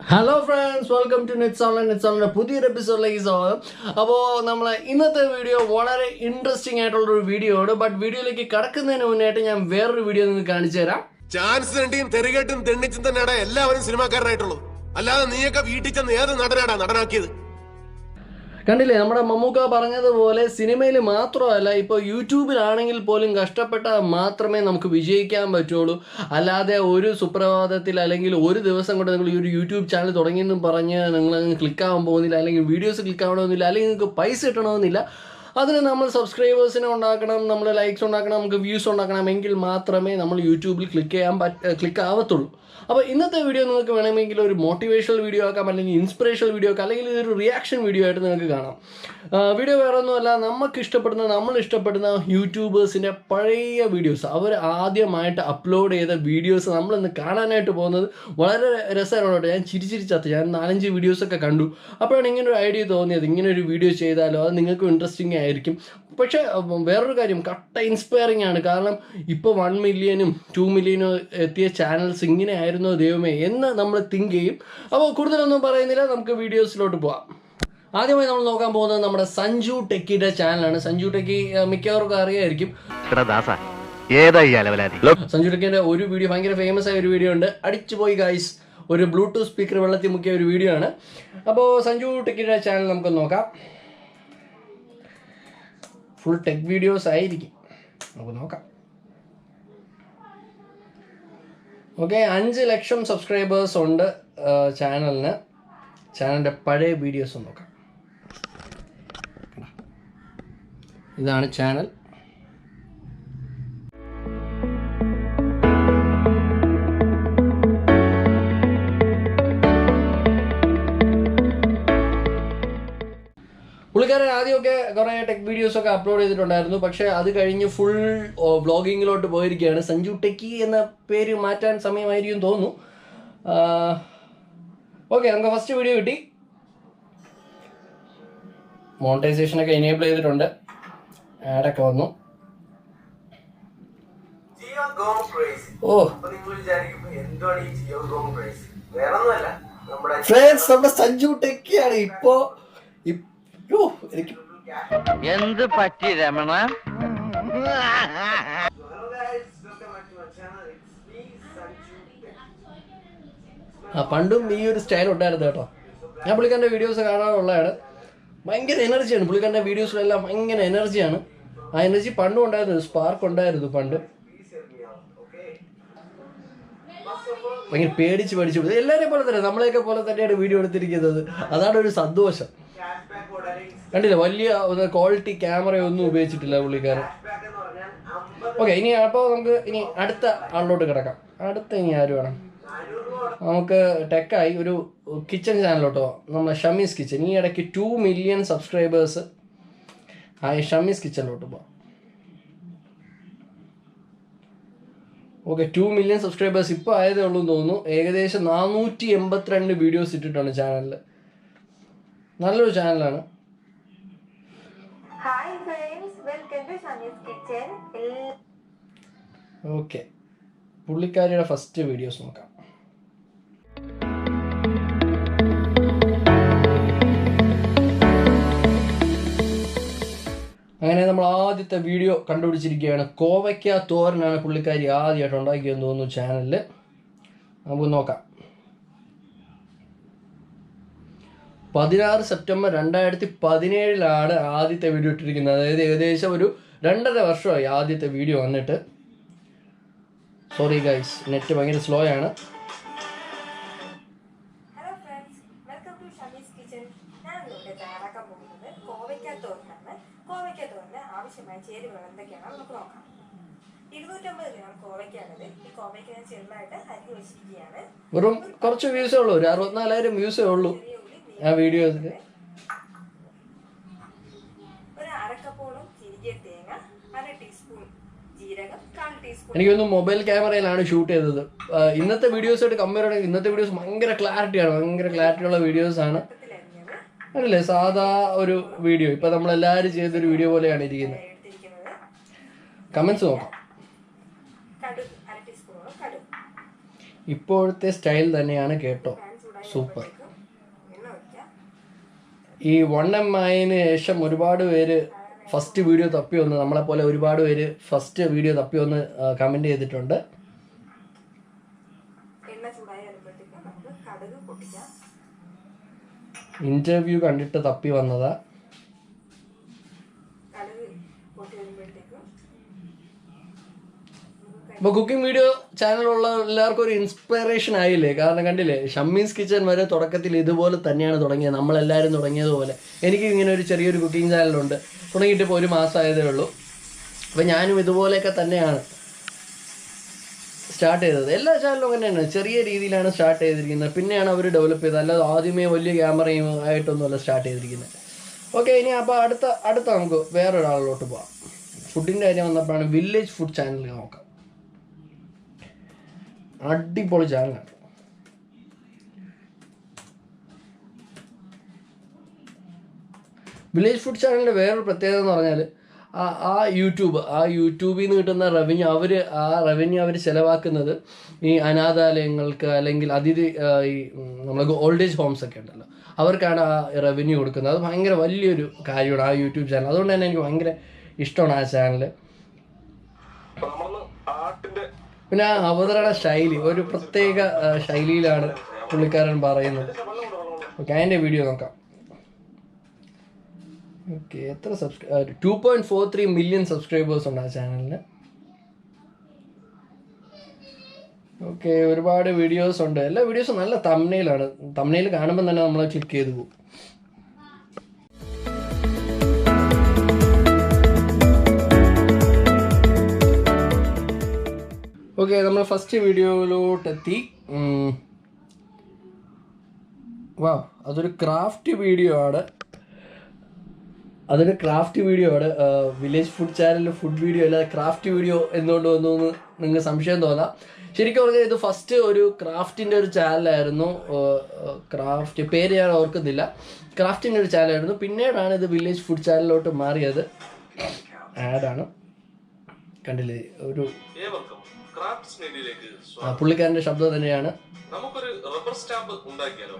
Hello friends, welcome to nets online പുതിയൊരു എപ്പിസോഡിലേക്ക് സ്വാഗതം. അപ്പോൾ നമ്മൾ ഇന്നത്തെ വീഡിയോ വളരെ ഇൻട്രസ്റ്റിംഗ് ആയിട്ടുള്ളൊരു വീഡിയോ ആണ്. ബട്ട് വീഡിയോയിലേക്ക് കടക്കുന്നതിന് മുന്നായിട്ട് ഞാൻ വേറൊരു വീഡിയോ നിങ്ങൾക്ക് കാണിച്ചു തരാം. ചാൻസ് തണ്ടിയും തെറികെട്ടും തെണ്ണിച്ചും തന്നെയാണ് എല്ലാവരും സിനിമാക്കാരനായിട്ടുള്ളത്. അല്ലാതെ നീയൊക്കെ വീട്ടിൽ ചെന്ന് ഏത് നടനാടാ നടനാക്കിയത്? കണ്ടില്ലേ, നമ്മുടെ മമ്മൂക്ക പറഞ്ഞതുപോലെ സിനിമയിൽ മാത്രമല്ല, ഇപ്പോൾ യൂട്യൂബിലാണെങ്കിൽ പോലും കഷ്ടപ്പെട്ടാൽ മാത്രമേ നമുക്ക് വിജയിക്കാൻ പറ്റുള്ളൂ. അല്ലാതെ ഒരു സുപ്രഭാതത്തിൽ അല്ലെങ്കിൽ ഒരു ദിവസം കൊണ്ട് നിങ്ങൾ ഈ ഒരു യൂട്യൂബ് ചാനൽ തുടങ്ങിയെന്നും പറഞ്ഞ് നിങ്ങൾ ക്ലിക്കാകാൻ പോകുന്നില്ല, അല്ലെങ്കിൽ വീഡിയോസ് ക്ലിക്കാവണമെന്നില്ല, അല്ലെങ്കിൽ നിങ്ങൾക്ക് പൈസ കിട്ടണമെന്നില്ല. അതിന് നമ്മൾ സബ്സ്ക്രൈബേഴ്സിനെ ഉണ്ടാക്കണം, നമ്മൾ ലൈക്സ് ഉണ്ടാക്കണം, നമുക്ക് വ്യൂസ് ഉണ്ടാക്കണം. എങ്കിൽ മാത്രമേ നമ്മൾ യൂട്യൂബിൽ ക്ലിക്ക് ആവത്തുള്ളൂ. അപ്പോൾ ഇന്നത്തെ വീഡിയോ നിങ്ങൾക്ക് വേണമെങ്കിൽ ഒരു മോട്ടിവേഷണൽ വീഡിയോ ആക്കാം, അല്ലെങ്കിൽ ഇൻസ്പിറേഷണൽ വീഡിയോ ആക്കാം, അല്ലെങ്കിൽ ഇതൊരു റിയാക്ഷൻ വീഡിയോ ആയിട്ട് നിങ്ങൾക്ക് കാണാം. വീഡിയോ വേറെ ഒന്നുമല്ല, നമ്മൾ ഇഷ്ടപ്പെടുന്ന യൂട്യൂബേഴ്സിൻ്റെ പഴയ വീഡിയോസ്, അവർ ആദ്യമായിട്ട് അപ്ലോഡ് ചെയ്ത വീഡിയോസ് നമ്മളിന്ന് കാണാനായിട്ട് പോകുന്നത്. വളരെ രസകരമാണ്. ഞാൻ ചിരിച്ചത്ത് ഞാൻ 4-5 വീഡിയോസൊക്കെ കണ്ടു. അപ്പോഴാണ് ഇങ്ങനൊരു ഐഡിയ തോന്നിയത്, ഇങ്ങനൊരു വീഡിയോ ചെയ്താലോ, അത് നിങ്ങൾക്കും ഇൻട്രസ്റ്റിംഗ് ആയിരിക്കും. പക്ഷേ വേറൊരു കാര്യം, ഇൻസ്പയറിംഗ് ആണ്. കാരണം ഇപ്പോൾ 1 മില്യനും 2 മില്യനും എത്തിയ ചാനൽസ് ഇങ്ങനെ ആയിരുന്നോ ദൈവമേ എന്ന് നമ്മൾ തിങ്ക് ചെയ്യും. അപ്പോൾ കൂടുതലൊന്നും പറയുന്നില്ല, നമുക്ക് വീഡിയോസിലോട്ട് പോവാം. ആദ്യമായി നമ്മൾ നോക്കാൻ പോകുന്നത് നമ്മുടെ സഞ്ജു ടെക്കിയുടെ ചാനലാണ്. സഞ്ജു ടെക്കി മിക്കവർക്കും അറിയായിരിക്കും. സഞ്ജു ടെക്കിന്റെ ഒരു വീഡിയോ, ഭയങ്കര ഫേമസ് ആയ ഒരു വീഡിയോ ഉണ്ട്, അടിച്ചുപോയി ഗൈസ്. ഒരു ബ്ലൂടൂത്ത് സ്പീക്കർ വെള്ളത്തിൽ മുക്കിയ ഒരു വീഡിയോ ആണ്. അപ്പോൾ സഞ്ജു ടെക്കിയുടെ ചാനൽ നമുക്ക് നോക്കാം. ഫുൾ ടെക് വീഡിയോസ് ആയിരിക്കും, നമുക്ക് നോക്കാം. ഓക്കെ, 5 ലക്ഷം സബ്സ്ക്രൈബേഴ്സ് ഉണ്ട് ചാനലിന്. ചാനലിൻ്റെ പഴയ വീഡിയോസ് നോക്കാം. ഇതാണ് ചാനൽ. പുള്ളിക്കാരൻ ആദ്യമൊക്കെ കുറേ ടെക് വീഡിയോസൊക്കെ അപ്ലോഡ് ചെയ്തിട്ടുണ്ടായിരുന്നു. പക്ഷേ അത് കഴിഞ്ഞ് ഫുൾ വ്ളോഗിങ്ങിലോട്ട് പോയിരിക്കുകയാണ്. സഞ്ജു ടെക്കി എന്ന പേര് മാറ്റാൻ സമയമായിരിക്കും തോന്നുന്നു. ഓക്കെ, നമുക്ക് ഫസ്റ്റ് വീഡിയോ കിട്ടി. മോണിറ്റൈസേഷനൊക്കെ എനേബിൾ ചെയ്തിട്ടുണ്ട്, ആഡൊക്കെ വന്നു. ഫ്രണ്ട്സ്, നമ്മുടെ സഞ്ജു ടെക്കിയാണ് ഇപ്പോ. എന്ത് പറ്റി രമണ? പണ്ടും ഈ ഒരു സ്റ്റൈൽ ഉണ്ടായിരുന്നു കേട്ടോ. ഞാൻ പുള്ളിക്കാരൻ്റെ വീഡിയോസ് കാണാറുള്ളതാണ്. ഭയങ്കര എനർജിയാണ് പുള്ളിക്കാരൻ്റെ വീഡിയോസിലെല്ലാം, ഭയങ്കര എനർജിയാണ്. ആ എനർജി പണ്ടും ഉണ്ടായിരുന്നു, സ്പാർക്ക് ഉണ്ടായിരുന്നു പണ്ട്. ഭയങ്കര പേടിച്ച് എല്ലാവരെയും പോലെ തന്നെ, നമ്മളെയൊക്കെ പോലെ തന്നെയാണ് വീഡിയോ എടുത്തിരിക്കുന്നത്. അതാണ് ഒരു സന്തോഷം. കണ്ടില്ല, വലിയ ക്വാളിറ്റി ക്യാമറയൊന്നും ഉപയോഗിച്ചിട്ടില്ല പുള്ളിക്കാരൻ. ഓക്കെ, ഇനി അപ്പോൾ നമുക്ക് ഇനി അടുത്ത ആളിലോട്ട് കിടക്കാം. അടുത്ത ഇനി ആര് വേണം? നമുക്ക് ടെക്കായി ഒരു കിച്ചൺ ചാനലോട്ടോ, നമ്മളെ ഷമീസ് കിച്ചൺ. ഈ ഇടയ്ക്ക് 2 മില്യൺ സബ്സ്ക്രൈബേഴ്സ് ആയി ഷമീസ് കിച്ചണിലോട്ട് പോവാം. ഓക്കെ, 2 മില്യൺ സബ്സ്ക്രൈബേഴ്സ് ഇപ്പോൾ ആയതേ ഉള്ളൂ എന്ന് തോന്നുന്നു. ഏകദേശം 482 വീഡിയോസ് ഇട്ടിട്ടുണ്ട് ചാനലിൽ. നല്ലൊരു ചാനലാണ്. ഓക്കെ, പുള്ളിക്കാരിയുടെ ഫസ്റ്റ് വീഡിയോസ് നോക്കാം. അങ്ങനെ നമ്മൾ ആദ്യത്തെ വീഡിയോ കണ്ടുപിടിച്ചിരിക്കുകയാണ്. കോവയ്ക്ക തോരനാണ് പുള്ളിക്കാരി ആദ്യമായിട്ട് ഉണ്ടാക്കിയെന്ന് തോന്നുന്നു ചാനലിൽ. നമുക്ക് നോക്കാം. 16 സെപ്റ്റംബർ 2017 ആദ്യത്തെ വീഡിയോ ഇട്ടിരിക്കുന്നത്. അതായത് ഏകദേശം ഒരു 2.5 വർഷമായി ആദ്യത്തെ വീഡിയോ വന്നിട്ട്. സോറി ഗൈസ്, നെറ്റ് ഭയങ്കര സ്ലോ ആണ്. ആവശ്യമായ ചേരുവകൾ എന്തൊക്കെയാണെന്ന് നമുക്ക് നോക്കാം. 250 ഗ്രാം കോവയ്ക്കാണിത്. ഈ കോവയ്ക്ക ഞാൻ ചെറുതായിട്ട് അരിഞ്ഞു വെച്ചിരിക്കുകയാണ്. വെറും കുറച്ച് വ്യൂസേ ഉള്ളൂ, ഒരു 64,000 വ്യൂസേ ഉള്ളൂ ആ വീഡിയോസിൽ. ഒരു അരക്കപ്പോളം ചിരികിയ തേങ്ങ, 1/2 ടീസ്പൂൺ ജീരകം, 1/4 ടീസ്പൂൺ. എനിക്കൊന്ന് മൊബൈൽ ക്യാമറയിലാണ് ഷൂട്ട് ചെയ്തത്. ഇന്നത്തെ വീഡിയോസായിട്ട് കമ്പയർ ചെയ്യണമെങ്കിൽ ഇന്നത്തെ വീഡിയോസ് ഭയങ്കര ക്ലാരിറ്റിയുള്ള വീഡിയോസാണ്. അല്ലേ, സാധാ ഒരു വീഡിയോ, ഇപ്പൊ നമ്മളെല്ലാവരും ചെയ്തൊരു വീഡിയോ പോലെയാണ് ഇരിക്കുന്നത്. കമന്റ്സ് നോക്കാം. ഇപ്പോഴത്തെ സ്റ്റൈൽ തന്നെയാണ് കേട്ടോ. സൂപ്പർ. എണ്ണ ഒഴിക്കാം. ഈ 1M ശേഷം ഒരുപാട് പേര് ഫസ്റ്റ് വീഡിയോ തപ്പി വന്ന്, നമ്മളെപ്പോലെ ഒരുപാട് പേര് ഫസ്റ്റ് വീഡിയോ തപ്പി വന്ന് കമൻറ്റ് ചെയ്തിട്ടുണ്ട്. എണ്ണ ചൂടായി വരുമ്പോഴത്തേക്കും നമുക്ക് കടുക് പൊട്ടിക്കാം. ഇൻ്റർവ്യൂ കണ്ടിട്ട് തപ്പി വന്നതാ. കടുക് പൊട്ടി വരുമ്പോഴത്തേക്കും ഇപ്പോൾ കുക്കിംഗ് വീഡിയോ ചാനലുള്ള എല്ലാവർക്കും ഒരു ഇൻസ്പിറേഷൻ ആയില്ലേ? കാരണം കണ്ടില്ലേ, ഷമ്മീസ് കിച്ചൺ വരെ തുടക്കത്തിൽ ഇതുപോലെ തന്നെയാണ് തുടങ്ങിയത്, നമ്മളെല്ലാവരും തുടങ്ങിയതുപോലെ. എനിക്ക് ഇങ്ങനെ ഒരു ചെറിയൊരു കുക്കിംഗ് ചാനലുണ്ട്, തുടങ്ങിയിട്ട് ഇപ്പോൾ 1 മാസമായതേ ഉള്ളൂ. അപ്പോൾ ഞാനും ഇതുപോലെയൊക്കെ തന്നെയാണ് സ്റ്റാർട്ട് ചെയ്തത്. എല്ലാ ചാനലും അങ്ങനെ തന്നെ ചെറിയ രീതിയിലാണ് സ്റ്റാർട്ട് ചെയ്തിരിക്കുന്നത്, പിന്നെയാണ് അവർ ഡെവലപ്പ് ചെയ്തത്. അല്ലാതെ ആദ്യമേ വലിയ ക്യാമറയും ആയിട്ടൊന്നുമല്ല സ്റ്റാർട്ട് ചെയ്തിരിക്കുന്നത്. ഓക്കെ, ഇനി അപ്പോൾ അടുത്ത നമുക്ക് വേറൊരാളിലോട്ട് പോകാം. ഫുഡിൻ്റെ കാര്യം വന്നപ്പോഴാണ് വില്ലേജ് ഫുഡ് ചാനൽ നോക്കാം. അടിപൊളി ചാനലാണ്. വില്ലേജ് ഫുഡ് ചാനലിൻ്റെ വേറൊരു പ്രത്യേകത എന്ന് പറഞ്ഞാൽ ആ യൂട്യൂബിൽ നിന്ന് കിട്ടുന്ന റവന്യൂ അവർ ചിലവാക്കുന്നത് ഈ അനാഥാലയങ്ങൾക്ക് അല്ലെങ്കിൽ ഈ നമ്മളെ ഓൾഡ് ഏജ് ഹോംസ് ഒക്കെ ഉണ്ടല്ലോ, അവർക്കാണ് ആ റവന്യൂ കൊടുക്കുന്നത്. അത് ഭയങ്കര വലിയൊരു കാര്യമാണ് ആ യൂട്യൂബ് ചാനൽ. അതുകൊണ്ട് തന്നെ എനിക്ക് ഭയങ്കര ഇഷ്ടമാണ് ആ ചാനൽ. പിന്നെ ആ അവതരണ ശൈലി ഒരു പ്രത്യേക ശൈലിയിലാണ് പുള്ളിക്കാരൻ പറയുന്നത്. ഓക്കെ, അതിൻ്റെ വീഡിയോ നോക്കാം. ഓക്കെ, എത്ര 2.43 മില്യൺ സബ്സ്ക്രൈബേഴ്സ് ഉണ്ട് ആ ചാനലിന്. ഓക്കെ, ഒരുപാട് വീഡിയോസ് ഉണ്ട്. എല്ലാ വീഡിയോസും നല്ല തംബ്നെയിലാണ്. തംബ്നെയിൽ കാണുമ്പോൾ തന്നെ നമ്മൾ ക്ലിക്ക് ചെയ്ത് പോകും. ഓക്കെ, നമ്മൾ ഫസ്റ്റ് വീഡിയോയിലോട്ടെത്തി. വാ, അതൊരു ക്രാഫ്റ്റ് വീഡിയോ ആണ്. വില്ലേജ് ഫുഡ് ചാനലിൽ ഫുഡ് വീഡിയോ അല്ലാതെ ക്രാഫ്റ്റ് വീഡിയോ എന്തുകൊണ്ട് വന്നു എന്ന് നിങ്ങൾക്ക് സംശയം തോന്നാം. ശരിക്കും പറഞ്ഞാൽ ഇത് ഫസ്റ്റ് ഒരു ക്രാഫ്റ്റിൻ്റെ ഒരു ചാനലായിരുന്നു. ക്രാഫ്റ്റ് പേര് ഞാൻ ഓർക്കുന്നില്ല. ക്രാഫ്റ്റിൻ്റെ ഒരു ചാനലായിരുന്നു. പിന്നീടാണ് ഇത് വില്ലേജ് ഫുഡ് ചാനലിലോട്ട് മാറിയത്. ആഡാണ്, കണ്ടില്ലേ? ഒരു പുള്ളിക്കാരൻ്റെ ശബ്ദം തന്നെയാണ്. നമുക്കൊരു റബ്ബർ സ്റ്റാമ്പ് ഉണ്ടാക്കിയാലോ?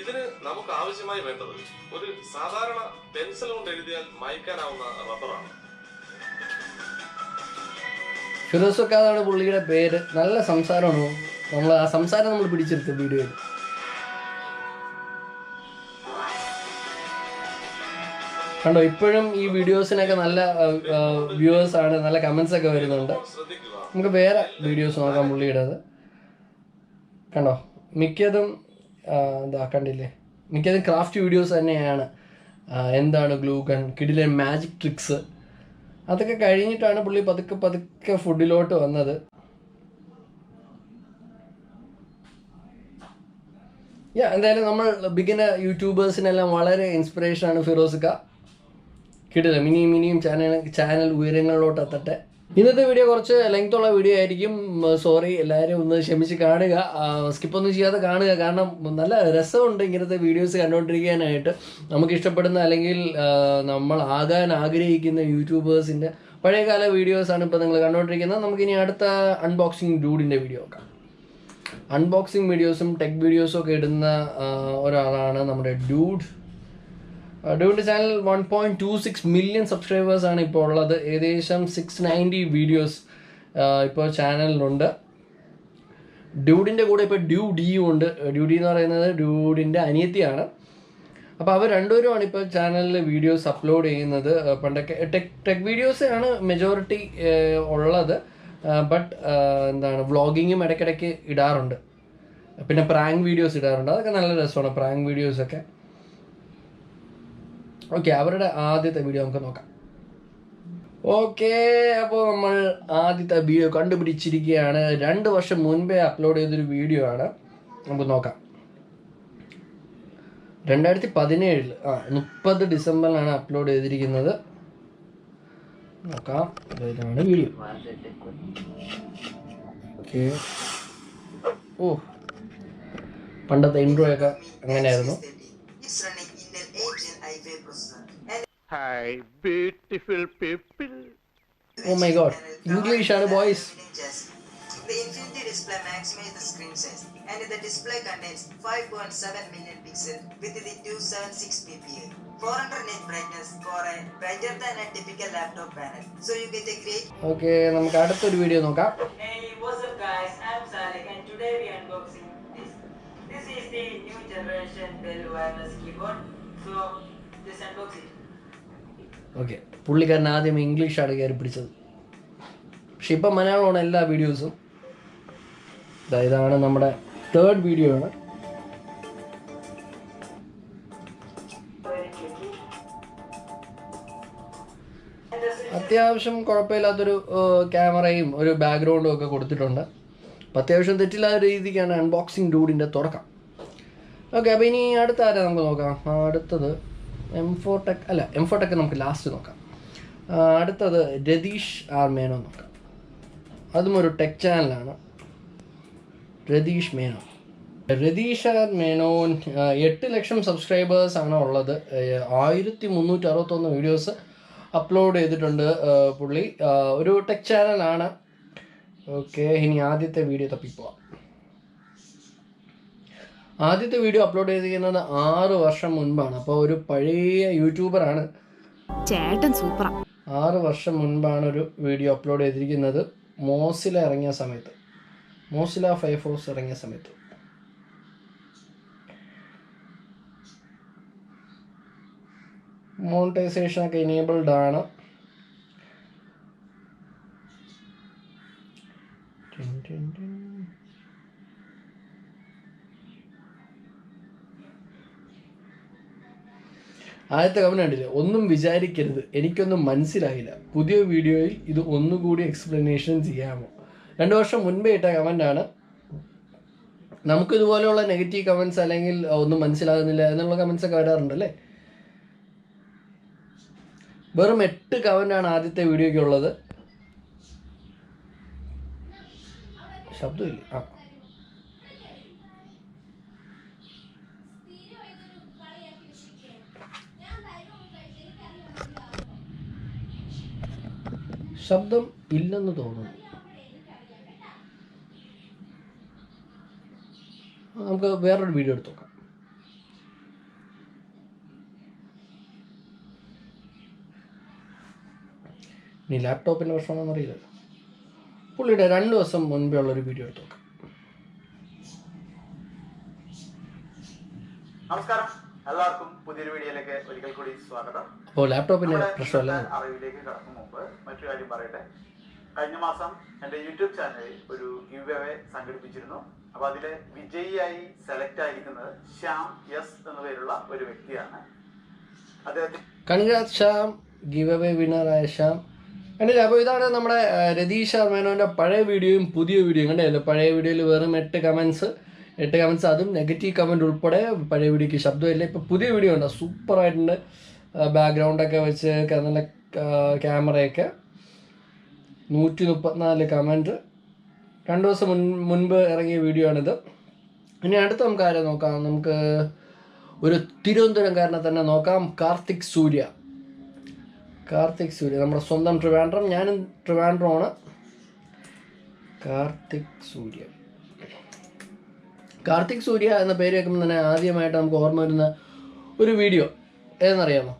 ഇതിന് നമുക്ക് ആവശ്യമായി വേണ്ടത് ഒരു സാധാരണ പെൻസിൽ കൊണ്ട് എഴുതിയാൽ മായ്ക്കാനാവുന്ന റബ്ബറാണ്. ഫിറോസക്കാതാണ് പുള്ളിയുടെ പേര്. നല്ല സംസാരമാണ്. ആ സംസാരം നമ്മൾ പിടിച്ചെടുത്ത വീഡിയോയിൽ. കണ്ടോ, ഇപ്പോഴും ഈ വീഡിയോസിനൊക്കെ നല്ല വ്യൂവേഴ്സ് ആണ്, നല്ല കമൻസ് ഒക്കെ വരുന്നുണ്ട്. നമുക്ക് വേറെ വീഡിയോസ് നോക്കാം പുള്ളിയുടേത്. കണ്ടോ, മിക്കതും കണ്ടില്ലേ, മിക്കതും ക്രാഫ്റ്റ് വീഡിയോസ് തന്നെയാണ്. എന്താണ് ഗ്ലൂ ഗൺ, കിടിലൻ മാജിക് ട്രിക്സ്, അതൊക്കെ കഴിഞ്ഞിട്ടാണ് പുള്ളി പതുക്കെ ഫുഡിലോട്ട് വന്നത്. എന്തായാലും നമ്മൾ ബിഗിനർ യൂട്യൂബേഴ്സിനെല്ലാം വളരെ ഇൻസ്പിറേഷനാണ് ഫിറോസിക്ക. കിടിലൻ, ഇനിയും ചാനൽ ഉയരങ്ങളിലോട്ട് എത്തട്ടെ. ഇന്നത്തെ വീഡിയോ കുറച്ച് ലെങ്ത് ഉള്ള വീഡിയോ ആയിരിക്കും. സോറി, എല്ലാവരും ഒന്ന് ക്ഷമിച്ച് കാണുക, സ്കിപ്പൊന്നും ചെയ്യാതെ കാണുക. കാരണം നല്ല രസമുണ്ട് ഇങ്ങനത്തെ വീഡിയോസ് കണ്ടുകൊണ്ടിരിക്കാനായിട്ട്. നമുക്ക് ഇഷ്ടപ്പെടുന്ന അല്ലെങ്കിൽ നമ്മൾ ആകാൻ ആഗ്രഹിക്കുന്ന യൂട്യൂബേഴ്സിൻ്റെ പഴയകാല വീഡിയോസാണ് ഇപ്പോൾ നിങ്ങൾ കണ്ടുകൊണ്ടിരിക്കുന്നത്. നമുക്കിനി അടുത്ത അൺബോക്സിങ് ഡൂഡിൻ്റെ വീഡിയോ നോക്കാം. അൺബോക്സിങ് വീഡിയോസും ടെക് വീഡിയോസും ഒക്കെ ഇടുന്ന ഒരാളാണ് നമ്മുടെ ഡൂഡിൻ്റെ ചാനൽ. 1.26 മില്യൺ സബ്സ്ക്രൈബേഴ്സാണ് ഇപ്പോൾ ഉള്ളത്. ഏകദേശം 690 വീഡിയോസ് ഇപ്പോൾ ചാനലിലുണ്ട്. ഡ്യൂഡിൻ്റെ കൂടെ ഇപ്പോൾ ഡ്യൂഡിയും ഉണ്ട്. ഡ്യൂഡി എന്ന് പറയുന്നത് ഡ്യൂഡിൻ്റെ അനിയത്തിയാണ്. അപ്പോൾ അവർ രണ്ടുപേരുമാണ് ഇപ്പോൾ ചാനലിൽ വീഡിയോസ് അപ്ലോഡ് ചെയ്യുന്നത്. പണ്ടൊക്കെ ടെക് വീഡിയോസാണ് മെജോറിറ്റി ഉള്ളത്. ബട്ട് വ്ളോഗിങ്ങും ഇടയ്ക്കിടയ്ക്ക് ഇടാറുണ്ട്. പിന്നെ പ്രാങ്ക് വീഡിയോസ് ഇടാറുണ്ട്. അതൊക്കെ നല്ല രസമാണ്, പ്രാങ്ക് വീഡിയോസൊക്കെ. ഓക്കെ, അവരുടെ ആദ്യത്തെ വീഡിയോ നമുക്ക് നോക്കാം. ഓക്കെ, അപ്പോൾ നമ്മൾ ആദ്യത്തെ വീഡിയോ കണ്ടുപിടിച്ചിരിക്കുകയാണ്. 2 വർഷം മുൻപേ അപ്ലോഡ് ചെയ്തൊരു വീഡിയോ ആണ്. നമുക്ക് നോക്കാം. 2017 30 ഡിസംബറിലാണ് അപ്ലോഡ് ചെയ്തിരിക്കുന്നത്. നോക്കാം, ഇതാണ് വീഡിയോ. ഓക്കെ, പണ്ടത്തെ ഇൻട്രോ ഒക്കെ അങ്ങനെയായിരുന്നു. Hi, beautiful people. Oh my god, English ആണ് boys. The Infinity Display maximizes the screen size, and the display contains 5.7 million pixels with the 276 ppi. 400 nit brightness for a brighter than a typical laptop panel. So you get a great. Okay, നമുക്ക് അടുത്തൊരു video നോക്കാം. Hey, what's up guys? I'm Salik and today we are unboxing this. This is the new generation Dell wireless keyboard. So just unbox it. Okay, പുള്ളിക്കാരൻ ആദ്യം ഇംഗ്ലീഷാണ് കയറി പിടിച്ചത്. പക്ഷെ ഇപ്പം മലയാളമാണ് എല്ലാ വീഡിയോസും. ഇതാണ് നമ്മുടെ 3rd വീഡിയോ ആണ്. അത്യാവശ്യം കുഴപ്പമില്ലാത്തൊരു ക്യാമറയും ഒരു ബാക്ക്ഗ്രൗണ്ടും ഒക്കെ കൊടുത്തിട്ടുണ്ട്. അപ്പം അത്യാവശ്യം തെറ്റില്ലാത്ത രീതിക്കാണ് അൺബോക്സിങ് ഡൂഡിൻ്റെ തുടക്കം. ഓക്കെ, അപ്പോൾ ഇനി അടുത്ത ആരെ നമുക്ക് നോക്കാം. അടുത്തത് M4 Tech നമുക്ക് ലാസ്റ്റ് നോക്കാം. അടുത്തത് രതീഷ് ആർ മേനോൻ നോക്കാം. അതും ഒരു ടെക് ചാനലാണ്. രതീഷ് ആർ മേനോൻ 8 ലക്ഷം സബ്സ്ക്രൈബേഴ്സ് ആണ് ഉള്ളത്. 1361 വീഡിയോസ് അപ്ലോഡ് ചെയ്തിട്ടുണ്ട് പുള്ളി. ഒരു ടെക് ചാനലാണ്. ഓക്കെ, ഇനി ആദ്യത്തെ വീഡിയോ തപ്പിപ്പോവാം. ആദ്യത്തെ വീഡിയോ അപ്ലോഡ് ചെയ്തിരിക്കുന്നത് 6 വർഷം മുൻപാണ്. അപ്പോൾ ഒരു പഴയ യൂട്യൂബറാണ്. ചേട്ടൻ സൂപ്പറാ. 6 വർഷം മുൻപാണ് ഒരു വീഡിയോ അപ്ലോഡ് ചെയ്തിരിക്കുന്നത്. മോസില ഇറങ്ങിയ സമയത്ത്, മോസില ഫയർഫോക്സ് ഇറങ്ങിയ സമയത്ത്. മോണിറ്റൈസേഷൻ ഒക്കെ ഇനേബിൾഡ് ആണ്. ആദ്യത്തെ കമന്റ് കണ്ടില്ലേ, ഒന്നും വിചാരിക്കരുത്, എനിക്കൊന്നും മനസ്സിലായില്ല, പുതിയ വീഡിയോയിൽ ഇത് ഒന്നുകൂടി എക്സ്പ്ലനേഷൻ ചെയ്യാമോ. 2 വർഷം മുൻപേ ഇട്ട കമൻ്റാണ്. നമുക്കിതുപോലെയുള്ള നെഗറ്റീവ് കമൻറ്റ്സ് അല്ലെങ്കിൽ ഒന്നും മനസ്സിലാകുന്നില്ല എന്നുള്ള കമൻറ്റ്സ് ഒക്കെ വരാറുണ്ടല്ലേ. വെറും 8 കമൻ്റാണ് ആദ്യത്തെ വീഡിയോയ്ക്കുള്ളത്. ശബ്ദമില്ല. ശബ്ദം ഇല്ലെന്ന് തോന്നുന്നു. നമുക്ക് വേറൊരു വീഡിയോ എടുത്ത് നോക്കാം. ഇനി ലാപ്ടോപ്പിൻ്റെ പ്രശ്നമാണെന്ന് അറിയില്ലല്ലോ. പുള്ളിയുടെ 2 ദിവസം മുൻപേ ഉള്ളൊരു വീഡിയോ എടുത്ത് നോക്കാം. നമസ്കാരം, എല്ലാവർക്കും പുതിയൊരു വീഡിയോയിലേക്ക് ഒരിക്കൽ കൂടി സ്വാഗതം. അപ്പോൾ ലാപ്ടോപ്പിൻ്റെ പ്രശ്നമല്ല. അറിവിലേക്ക് കടക്കും മുമ്പ് മറ്റൊരു കാര്യം പറയട്ടെ. കഴിഞ്ഞ മാസം എൻ്റെ യൂട്യൂബ് ചാനലിൽ ഒരു ഗിവ് അവേ സംഘടിപ്പിച്ചിരുന്നു. അപ്പോൾ അതിൽ വിജയിയായി സെലക്ട് ആയിരിക്കുന്നത് ശ്യാം എസ് എന്ന പേരുള്ള ഒരു വ്യക്തിയാണ്. അദ്ദേഹത്തിന് കൺഗ്രാറ്റ്സ് ശ്യാം, ഗിവ് അവേ വിന്നറായ ശ്യാം. കണ്ടില്ല? അപ്പോൾ ഇതാണ് നമ്മുടെ രതീഷ് ആർ മേനോൻ്റെ പഴയ വീഡിയോയും പുതിയ വീഡിയോയും. കണ്ടല്ലോ, പഴയ വീഡിയോയിൽ വെറും 8 കമൻറ്റ്സ്, അതും നെഗറ്റീവ് കമൻറ്റ് ഉൾപ്പെടെ. പഴയ വീഡിയോയ്ക്ക് ശബ്ദമില്ല. ഇപ്പോൾ പുതിയ വീഡിയോ ഉണ്ട്, സൂപ്പറായിട്ടുണ്ട്. ബാക്ക്ഗ്രൗണ്ടൊക്കെ വെച്ച് നല്ല ക്യാമറയൊക്കെ. 134 കമൻറ്റ്. 2 ദിവസം മുൻപ് ഇറങ്ങിയ വീഡിയോ ആണിത്. ഇനി അടുത്ത നമുക്ക് ആരെ നോക്കാം. നമുക്ക് ഒരു തിരുവനന്തപുരംകാരനെ തന്നെ നോക്കാം. കാർത്തിക് സൂര്യ, നമ്മുടെ സ്വന്തം ട്രിവാൻഡ്രം. ഞാനും ട്രിവാൻഡ്രമാണ്. കാർത്തിക് സൂര്യ എന്ന പേര് കേൾക്കുമ്പോൾ തന്നെ ആദ്യമായിട്ട് നമുക്ക് ഓർമ്മ വരുന്ന ഒരു വീഡിയോ ഏതെന്നറിയാമോ?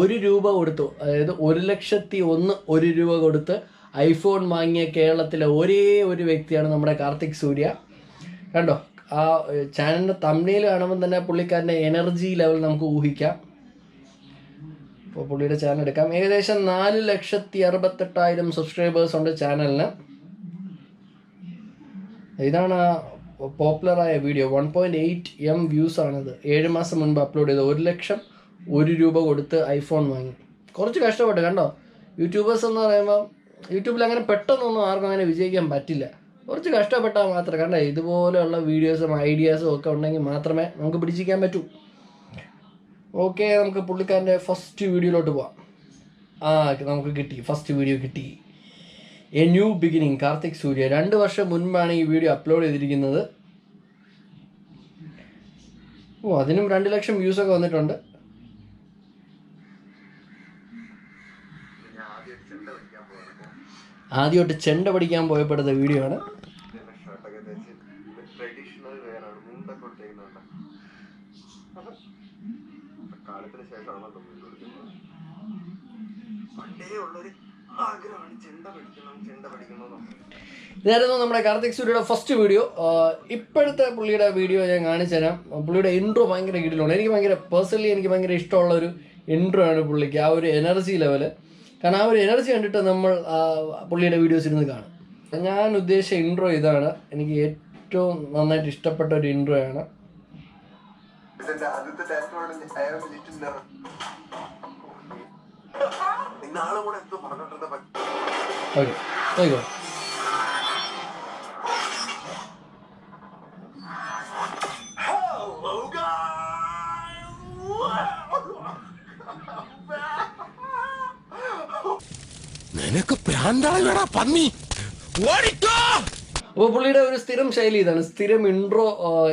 1 രൂപ കൊടുത്തു, അതായത് 1,01,001 രൂപ കൊടുത്ത് ഐഫോൺ വാങ്ങിയ കേരളത്തിലെ ഒരേ ഒരു വ്യക്തിയാണ് നമ്മുടെ കാർത്തിക് സൂര്യ. കണ്ടോ, ആ ചാനലിൻ്റെ തംബ്നെയിൽ കാണുമ്പോൾ തന്നെ പുള്ളിക്കാരൻ്റെ എനർജി ലെവൽ നമുക്ക് ഊഹിക്കാം. അപ്പോൾ പുള്ളിയുടെ ചാനൽ എടുക്കാം. ഏകദേശം 4,68,000 സബ്സ്ക്രൈബേഴ്സ് ഉണ്ട് ചാനലിന്. ഇതാണ് ആ പോപ്പുലറായ വീഡിയോ. 1.8 M വ്യൂസ് ആണിത്. 7 മാസം മുൻപ് അപ്ലോഡ് ചെയ്ത് 1,01,000 രൂപ കൊടുത്ത് ഐഫോൺ വാങ്ങി. കുറച്ച് കഷ്ടപ്പെട്ട്. കണ്ടോ, യൂട്യൂബേഴ്സ് എന്ന് പറയുമ്പോൾ യൂട്യൂബിൽ അങ്ങനെ പെട്ടെന്നൊന്നും ആർക്കും അങ്ങനെ വിജയിക്കാൻ പറ്റില്ല. കുറച്ച് കഷ്ടപ്പെട്ടാൽ മാത്രമേ. കണ്ടോ, ഇതുപോലെയുള്ള വീഡിയോസും ഐഡിയാസും ഒക്കെ ഉണ്ടെങ്കിൽ മാത്രമേ നമുക്ക് പിടിച്ചിരിക്കാൻ പറ്റൂ. ഓക്കെ, നമുക്ക് പുള്ളിക്കാരൻ്റെ ഫസ്റ്റ് വീഡിയോയിലോട്ട് പോവാം. നമുക്ക് കിട്ടി, ഫസ്റ്റ് വീഡിയോ കിട്ടി. എ ന്യൂ ബിഗിനിങ്, കാർത്തിക് സൂര്യ. 2 വർഷം മുൻപാണ് ഈ വീഡിയോ അപ്ലോഡ് ചെയ്തിരിക്കുന്നത്. അതിനും 2 ലക്ഷം വ്യൂസൊക്കെ വന്നിട്ടുണ്ട്. ആദ്യമായിട്ട് ചെണ്ട പഠിക്കാൻ പോയപ്പെടുത്ത വീഡിയോ ആണ്. കൊടുത്തേക്കുന്നുണ്ട്. കാലത്തിന് ശേഷമാണോ പണ്ടേ ഉള്ളൊരു ആഗ്രഹമാണ് ചെണ്ട പഠിക്കണം. ഇതായിരുന്നു നമ്മുടെ കാർത്തിക് സൂര്യയുടെ ഫസ്റ്റ് വീഡിയോ. ഇപ്പോഴത്തെ പുള്ളിയുടെ വീഡിയോ ഞാൻ കാണിച്ചു തരാം. പുള്ളിയുടെ ഇൻട്രോ ഭയങ്കര കിടിലാണ്. എനിക്ക് ഭയങ്കര ഇഷ്ടമുള്ളൊരു ഇൻട്രോ ആണ് പുള്ളിക്ക്. ആ ഒരു എനർജി ലെവല്, കാരണം ആ ഒരു എനർജി കണ്ടിട്ട് നമ്മൾ പുള്ളിയുടെ വീഡിയോസ് ഇരുന്ന് കാണും. ഞാൻ ഉദ്ദേശിച്ച ഇൻട്രോ ഇതാണ്. എനിക്ക് ഏറ്റവും നന്നായിട്ട് ഇഷ്ടപ്പെട്ട ഒരു ഇൻട്രോ ആണ്. ഓക്കെ, ആയിക്കോ. നിനക്ക് പ്രാന്താളടാ പന്നി, ഓടിക്കോ. അപ്പോൾ പുള്ളിയുടെ ഒരു സ്ഥിരം ശൈലി ഇതാണ്, സ്ഥിരം ഇൻട്രോ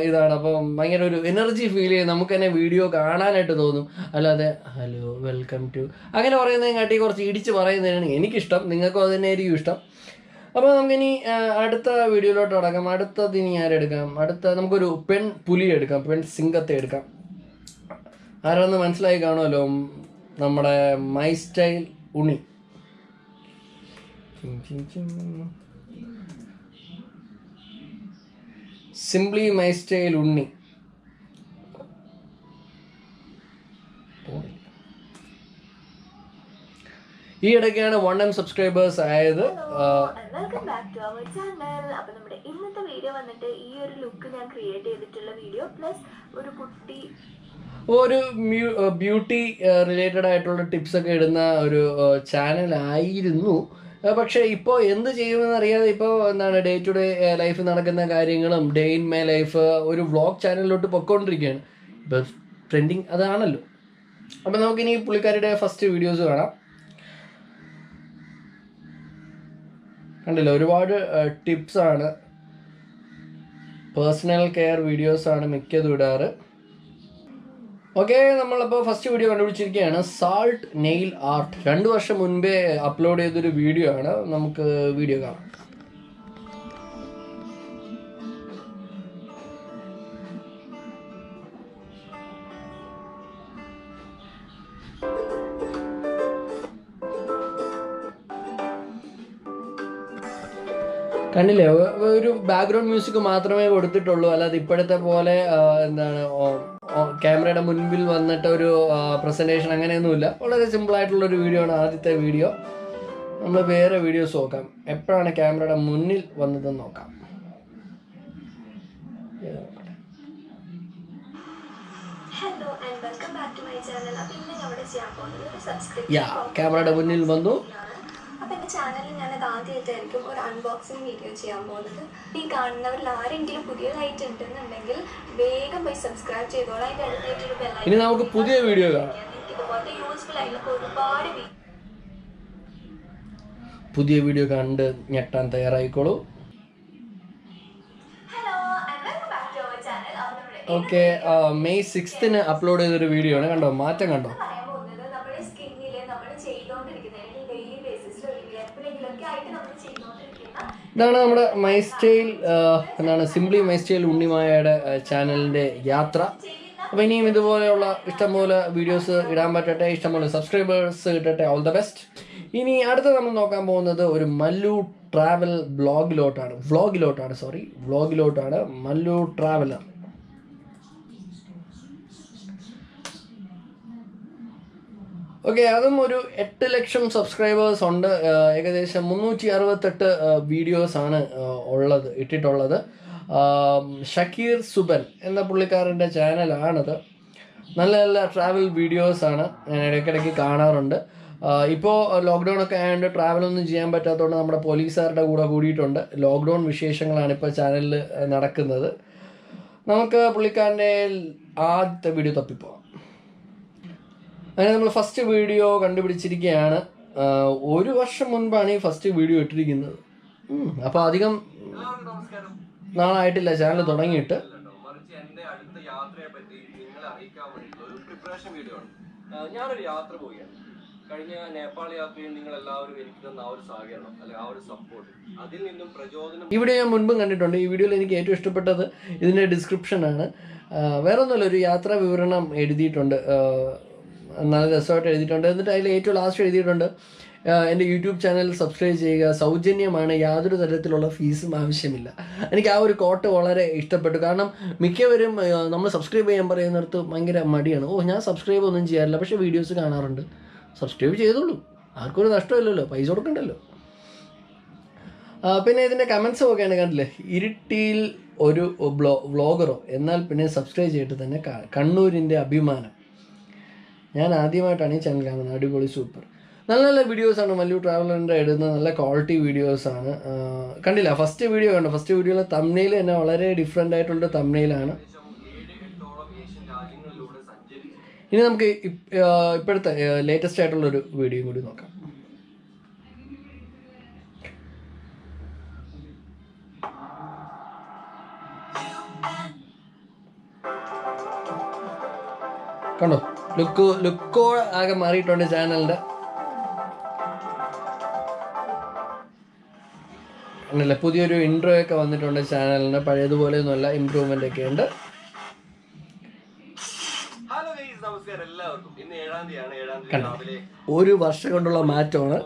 ഇതാണ്. അപ്പം ഭയങ്കര ഒരു എനർജി ഫീൽ ചെയ്യും. നമുക്ക് തന്നെ വീഡിയോ കാണാനായിട്ട് തോന്നും. അല്ലാതെ ഹലോ വെൽക്കം ടു അങ്ങനെ പറയുന്നതിനെ കാട്ടി കുറച്ച് ഇടിച്ച് പറയുന്നതിനാണ് എനിക്കിഷ്ടം. നിങ്ങൾക്കും അത് തന്നെയായിരിക്കും ഇഷ്ടം. അപ്പോൾ നമുക്കിനി അടുത്ത വീഡിയോയിലോട്ട് കിടക്കാം. അടുത്തത് ഇനി ആരെടുക്കാം? നമുക്കൊരു പെൺ പുലി എടുക്കാം, പെൺ സിംഗത്തെ എടുക്കാം. ആരാന്ന് മനസ്സിലായി കാണുമല്ലോ, നമ്മുടെ my style Unni. Simply my style Unni. ഈ ഇടയ്ക്കാണ് 1M സബ്സ്ക്രൈബേഴ്സ് ആയത്. Welcome back to our channel. അപ്പോൾ നമ്മുടെ ഇന്നത്തെ വീഡിയോ വന്നിട്ട് ഈ ഒരു ലുക്ക് ഞാൻ ക്രിയേറ്റ് ചെയ്തിട്ടുള്ള വീഡിയോ പ്ലസ് ഒരു കുട്ടി ഒരു ബ്യൂട്ടി റിലേറ്റഡ് ആയിട്ടുള്ള ടിപ്സൊക്കെ ഇടുന്ന ഒരു ചാനലായിരുന്നു. പക്ഷേ ഇപ്പോൾ എന്ത് ചെയ്യുമെന്ന് അറിയാതെ ഇപ്പോൾ ഡേ ടു ഡേ ലൈഫ് നടക്കുന്ന കാര്യങ്ങളും ഡേ ഇൻ മൈ ലൈഫ് ഒരു വ്ളോഗ് ചാനലിലോട്ട് പൊയ്ക്കൊണ്ടിരിക്കുകയാണ്. ഇപ്പോൾ ട്രെൻഡിങ് അതാണല്ലോ. അപ്പം നമുക്കിനി പുള്ളിക്കാരുടെ ഫസ്റ്റ് വീഡിയോസ് കാണാം. കണ്ടില്ല, ഒരുപാട് ടിപ്സാണ്, പേഴ്സണൽ കെയർ വീഡിയോസാണ് മിക്കതും ഇടാറ്. ഓക്കെ, നമ്മളപ്പോൾ ഫസ്റ്റ് വീഡിയോ കണ്ടുപിടിച്ചിരിക്കുകയാണ്. Salt nail art. 2 വർഷം മുൻപേ അപ്ലോഡ് ചെയ്തൊരു വീഡിയോ ആണ്. നമുക്ക് വീഡിയോ കാണാം. കണ്ടില്ലേ, ഒരു ബാക്ക്ഗ്രൗണ്ട് മ്യൂസിക് മാത്രമേ കൊടുത്തിട്ടുള്ളൂ. അല്ലാതെ ഇപ്പോഴത്തെ പോലെ ക്യാമറയുടെ മുൻപിൽ വന്നിട്ട് ഒരു പ്രസൻറ്റേഷൻ അങ്ങനെയൊന്നുമില്ല. വളരെ സിമ്പിളായിട്ടുള്ളൊരു വീഡിയോ ആണ് ആദ്യത്തെ വീഡിയോ. നമ്മൾ വേറെ വീഡിയോസ് നോക്കാം. എപ്പോഴാണ് ക്യാമറയുടെ മുന്നിൽ വന്നതെന്ന് നോക്കാം. Hello and welcome back to my channel. അപ്പോൾ ഇന്ന് നമ്മുടെ ചെയ്യാൻ പോകുന്നത് ഒരു സബ്സ്ക്രിപ്ഷൻ. ക്യാമറയുടെ മുന്നിൽ വന്നു. അപ്പോൾ എൻ്റെ ചാനലിൽ ഞാനത് ആദ്യമായിട്ടായിരിക്കും ഒരു അൺബോക്സിങ് വീഡിയോ ചെയ്യാൻ പോകുന്നത്. ഈ കാണുന്നവരിൽ ആരെങ്കിലും പുതിയതായിട്ട് ഉണ്ടെന്നുണ്ടെങ്കിൽ വേഗം പോയി സബ്സ്ക്രൈബ് ചെയ്തോളാം. അതിൻ്റെ അടുത്തായിട്ടൊരു ബെല്ലൈക്കൺ. ഇനി നമുക്ക് പുതിയ വീഡിയോ കാണാം. ഇതുപോലത്തെ യൂസ്ഫുൾ ആയിട്ടുള്ള ഒരുപാട് പുതിയ വീഡിയോ കണ്ട് ഞെട്ടാൻ തയ്യാറായിക്കോളൂ. ഓക്കെ, May 6th അപ്ലോഡ് ചെയ്തൊരു വീഡിയോ ആണ്. കണ്ടോ മാറ്റം കണ്ടോ? ഇതാണ് നമ്മുടെ my style simply my style ഉണ്ണിമായയുടെ ചാനലിൻ്റെ യാത്ര. അപ്പോൾ ഇനിയും ഇതുപോലെയുള്ള ഇഷ്ടംപോലെ വീഡിയോസ് ഇടാൻ പറ്റട്ടെ, ഇഷ്ടംപോലെ സബ്സ്ക്രൈബേഴ്സ് കിട്ടട്ടെ. All the best. ഇനി അടുത്ത് നമ്മൾ നോക്കാൻ പോകുന്നത് ഒരു മല്ലു ട്രാവൽ വ്ളോഗിലോട്ടാണ്. മല്ലു ട്രാവലർ. ഓക്കെ, അതും ഒരു 8 ലക്ഷം സബ്സ്ക്രൈബേഴ്സ് ഉണ്ട്. ഏകദേശം 368 വീഡിയോസാണ് ഇട്ടിട്ടുള്ളത്. ഷക്കീർ സുബൻ എന്ന പുള്ളിക്കാരൻ്റെ ചാനലാണത്. നല്ല നല്ല ട്രാവൽ വീഡിയോസാണ്, ഞാൻ ഇടയ്ക്കിടയ്ക്ക് കാണാറുണ്ട്. ഇപ്പോൾ ലോക്ക്ഡൗൺ ഒക്കെ ആയതുകൊണ്ട് ട്രാവലൊന്നും ചെയ്യാൻ പറ്റാത്തതുകൊണ്ട് നമ്മുടെ പോലീസുകാരുടെ കൂടെ കൂടിയിട്ടുണ്ട്. ലോക്ക്ഡൗൺ വിശേഷങ്ങളാണ് ഇപ്പോൾ ചാനലിൽ നടക്കുന്നത്. നമുക്ക് പുള്ളിക്കാരൻ്റെ ആദ്യത്തെ വീഡിയോ തപ്പിപ്പോവാം. അങ്ങനെ നമ്മൾ ഫസ്റ്റ് വീഡിയോ കണ്ടുപിടിച്ചിരിക്കുകയാണ്. 1 വർഷം മുൻപാണ് ഈ ഫസ്റ്റ് വീഡിയോ ഇട്ടിരിക്കുന്നത്. അപ്പോൾ അധികം നാളായിട്ടില്ല ചാനൽ തുടങ്ങിയിട്ട്. യാത്രയെ പറ്റി നിങ്ങളെ അറിയിക്കാൻ വേണ്ടിയിട്ടുള്ള ഒരു പ്രിപ്പറേഷൻ വീഡിയോ ആണ്. ഞാനൊരു യാത്ര പോവുകയാണ്. കഴിഞ്ഞ നേപ്പാൾ യാത്രയിൽ നിങ്ങൾ എല്ലാവരും എനിക്ക് തന്ന ആ ഒരു സഹകരണം അല്ലെങ്കിൽ ആ ഒരു സപ്പോർട്ട്, അതിൽ നിന്നും പ്രചോദനം. ഈ വീഡിയോ ഞാൻ മുൻപും കണ്ടിട്ടുണ്ട്. ഈ വീഡിയോയിൽ എനിക്ക് ഏറ്റവും ഇഷ്ടപ്പെട്ടത് ഇതിൻ്റെ ഡിസ്ക്രിപ്ഷനാണ്. വേറെ ഒന്നുമില്ല, ഒരു യാത്രാ വിവരണം എഴുതിയിട്ടുണ്ട്, നല്ല രസമായിട്ട് എഴുതിയിട്ടുണ്ട്. എന്നിട്ട് അതിൽ ഏറ്റവും ലാസ്റ്റ് എഴുതിയിട്ടുണ്ട്, എൻ്റെ യൂട്യൂബ് ചാനൽ സബ്സ്ക്രൈബ് ചെയ്യുക, സൗജന്യമാണ്, യാതൊരു തരത്തിലുള്ള ഫീസും ആവശ്യമില്ല. എനിക്ക് ആ ഒരു കോട്ട് വളരെ ഇഷ്ടപ്പെട്ടു. കാരണം മിക്കവരും നമ്മൾ സബ്സ്ക്രൈബ് ചെയ്യാൻ പറയുന്നിടത്ത് ഭയങ്കര മടിയാണ്. ഞാൻ സബ്സ്ക്രൈബ് ഒന്നും ചെയ്യാറില്ല, പക്ഷേ വീഡിയോസ് കാണാറുണ്ട്. സബ്സ്ക്രൈബ് ചെയ്തോളൂ, ആർക്കൊരു നഷ്ടമില്ലല്ലോ, പൈസ കൊടുക്കണ്ടല്ലോ. പിന്നെ ഇതിൻ്റെ കമൻസ് നോക്കുകയാണ്, കണ്ടില്ലേ, ഇരിട്ടിയിൽ ഒരു വ്ളോഗറോ, എന്നാൽ പിന്നെ സബ്സ്ക്രൈബ് ചെയ്തിട്ട് തന്നെ കണ്ണൂരിൻ്റെ അഭിമാനം. ഞാൻ ആദ്യമായിട്ടാണ് ഈ ചാനൽ കാണുന്നത്, അടിപൊളി, സൂപ്പർ, നല്ല നല്ല വീഡിയോസാണ്. മല്ലു ട്രാവലറിൻ്റെ ഇടുന്ന നല്ല ക്വാളിറ്റി വീഡിയോസാണ്. കണ്ടില്ല, ഫസ്റ്റ് വീഡിയോ കണ്ടു. ഫസ്റ്റ് വീഡിയോയിലെ തംബ്നെയിൽ തന്നെ വളരെ ഡിഫറെൻ്റ് ആയിട്ടുള്ള തംബ്നെയിലാണ്. ഇനി നമുക്ക് ഇപ്പോഴത്തെ ലേറ്റസ്റ്റ് ആയിട്ടുള്ളൊരു വീഡിയോ കൂടി നോക്കാം. കണ്ടോ, ലുക്കോ ആകെ മാറിയിട്ടുണ്ട് ചാനലിൻ്റെ. അല്ല, പുതിയൊരു ഇൻട്രോ ഒക്കെ വന്നിട്ടുണ്ട് ചാനലിന്, പഴയതുപോലെ ഒന്നുമല്ല, ഇമ്പ്രൂവ്മെൻ്റ് ഒക്കെ ഉണ്ട്. ഹലോ ഗൈസ്, നമസ്കാരം എല്ലാവർക്കും. ഇന്ന് 7-ാം തീയതിയാണ്. രാവിലെ ഒരു വർഷം കൊണ്ടുള്ള മാറ്റമാണ്.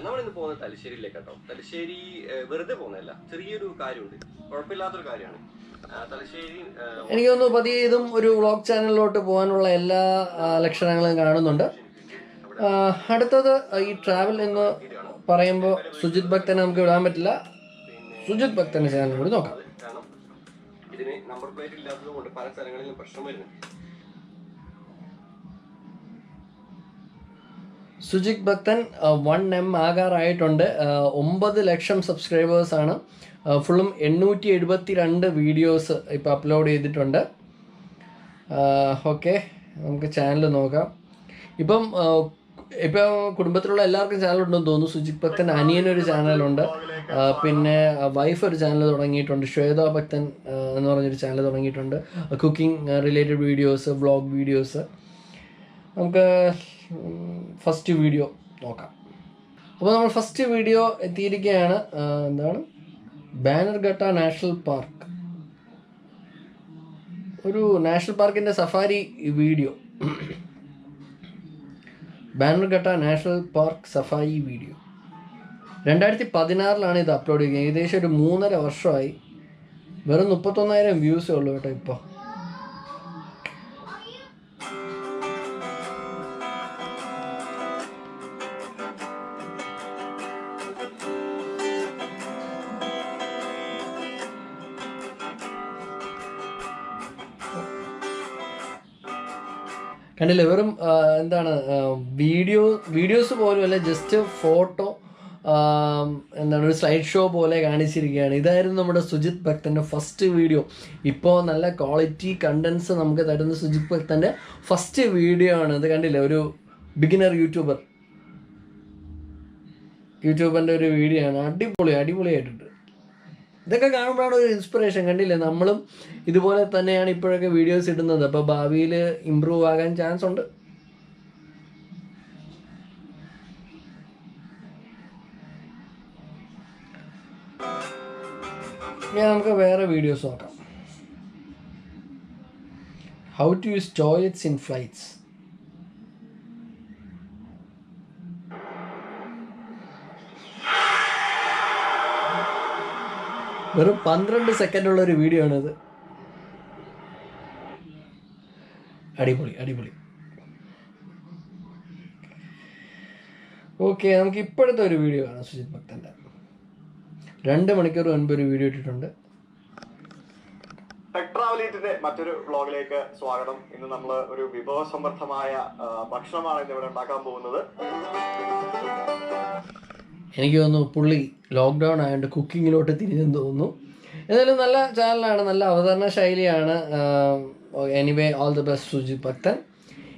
നമ്മളിന്ന് പോകുന്നത് തലശ്ശേരിയിലേക്ക് കേട്ടോ. തലശ്ശേരി വെറുതെ പോകുന്നതല്ല, ചെറിയൊരു കാര്യമുണ്ട്, കുഴപ്പമില്ലാത്തൊരു കാര്യമാണ് തലശ്ശേരി. എനിക്ക് തോന്നുന്നു പതിയെ ഇതും ഒരു വ്ളോഗ് ചാനലിലോട്ട് പോകാനുള്ള എല്ലാ ലക്ഷണങ്ങളും കാണുന്നുണ്ട്. അടുത്തത് ഈ ട്രാവൽ എന്ന് പറയുമ്പോൾ സുജിത് ഭക്തനെ നമുക്ക് വിടാൻ പറ്റില്ല. സുജിത് ഭക്തന്റെ ചാനൽ കൂടി നോക്കാം. കാരണം ഇതിന് നമ്പർ പ്ലേറ്റ് ഇല്ലാത്തത് കൊണ്ട് പല സ്ഥലങ്ങളിലും പ്രശ്നം വരുന്നുണ്ട്. സുജിത് ഭക്തൻ 1M ആകാറായിട്ടുണ്ട്. 9 ലക്ഷം സബ്സ്ക്രൈബേഴ്സാണ്. ഫുള്ളും 872 വീഡിയോസ് ഇപ്പോൾ അപ്ലോഡ് ചെയ്തിട്ടുണ്ട്. ഓക്കെ, നമുക്ക് ചാനൽ നോക്കാം. ഇപ്പം കുടുംബത്തിലുള്ള എല്ലാവർക്കും ചാനലുണ്ടെന്ന് തോന്നുന്നു. സുജിത് ഭക്തൻ അനിയനൊരു ചാനലുണ്ട്, പിന്നെ വൈഫ് ഒരു ചാനൽ തുടങ്ങിയിട്ടുണ്ട്, ശ്വേത ഭക്തൻ എന്ന് പറഞ്ഞൊരു ചാനൽ തുടങ്ങിയിട്ടുണ്ട്. Cooking related videos, vlog videos. നമുക്ക് ഫസ്റ്റ് വീഡിയോ നോക്കാം. അപ്പോൾ നമ്മൾ ഫസ്റ്റ് വീഡിയോ എത്തിയിരിക്കുകയാണ്. എന്താണ്, ബാനർഘട്ട നാഷണൽ പാർക്ക്, ഒരു നാഷണൽ പാർക്കിൻ്റെ safari video. Bannerghatta national park safari video 2016 ഇത് അപ്ലോഡ് ചെയ്യുന്നത്. ഏകദേശം ഒരു 3.5 വർഷമായി. വെറും 31,000 വ്യൂസേ ഉള്ളൂ കേട്ടോ ഇപ്പോൾ. കണ്ടില്ലേ, വെറും എന്താണ് വീഡിയോസ് പോലും അല്ല, ജസ്റ്റ് ഫോട്ടോ, എന്താണ്, ഒരു സ്ലൈഡ് ഷോ പോലെ കാണിച്ചിരിക്കുകയാണ്. ഇതായിരുന്നു നമ്മുടെ സുജിത് ഭക്തൻ്റെ ഫസ്റ്റ് വീഡിയോ. ഇപ്പോൾ നല്ല ക്വാളിറ്റി കണ്ടൻസ് നമുക്ക് തരുന്ന സുജിത് ഭക്തൻ്റെ ഫസ്റ്റ് വീഡിയോ ആണ് ഇത്. കണ്ടില്ലേ, ഒരു ബിഗിനർ യൂട്യൂബറിൻ്റെ ഒരു വീഡിയോ ആണ്. അടിപൊളിയായിട്ടുണ്ട്. ഇതൊക്കെ കാണുമ്പോഴാണ് ഒരു ഇൻസ്പിറേഷൻ. കണ്ടില്ലേ, നമ്മളും ഇതുപോലെ തന്നെയാണ് ഇപ്പോഴൊക്കെ വീഡിയോസ് ഇടുന്നത്. അപ്പോൾ ഭാവിയിൽ ഇമ്പ്രൂവ് ആകാൻ ചാൻസ് ഉണ്ട്. നമുക്ക് വേറെ വീഡിയോസ് നോക്കാം. How to use toilets in flights. വെറും 12 സെക്കൻഡുള്ള ഒരു വീഡിയോ ആണിത്. അടിപൊളി. ഓക്കെ, നമുക്ക് ഇപ്പോഴത്തെ ഒരു വീഡിയോ കാണാം സുജിത് ഭക്തൻ്റെ. 2 മണിക്കൂർ മുൻപ് ഒരു വീഡിയോ ഇട്ടിട്ടുണ്ട്. ടെക് ട്രാവലീറ്റിന്റെ മറ്റൊരു വ്ളോഗിലേക്ക് സ്വാഗതം. ഇന്ന് നമ്മൾ ഒരു വിഭവസമൃദ്ധമായ ഭക്ഷണമാണ് ഇന്ന് ഇവിടെ ഉണ്ടാക്കാൻ പോകുന്നത്. എനിക്ക് തോന്നുന്നു പുള്ളി ലോക്ക്ഡൗൺ ആയതുകൊണ്ട് കുക്കിങ്ങിലോട്ട് തിരിഞ്ഞെന്ന് തോന്നുന്നു. ഏതായാലും നല്ല ചാനലാണ്, നല്ല അവതരണ ശൈലിയാണ്. Anyway, all the best Sujith ഭക്തൻ.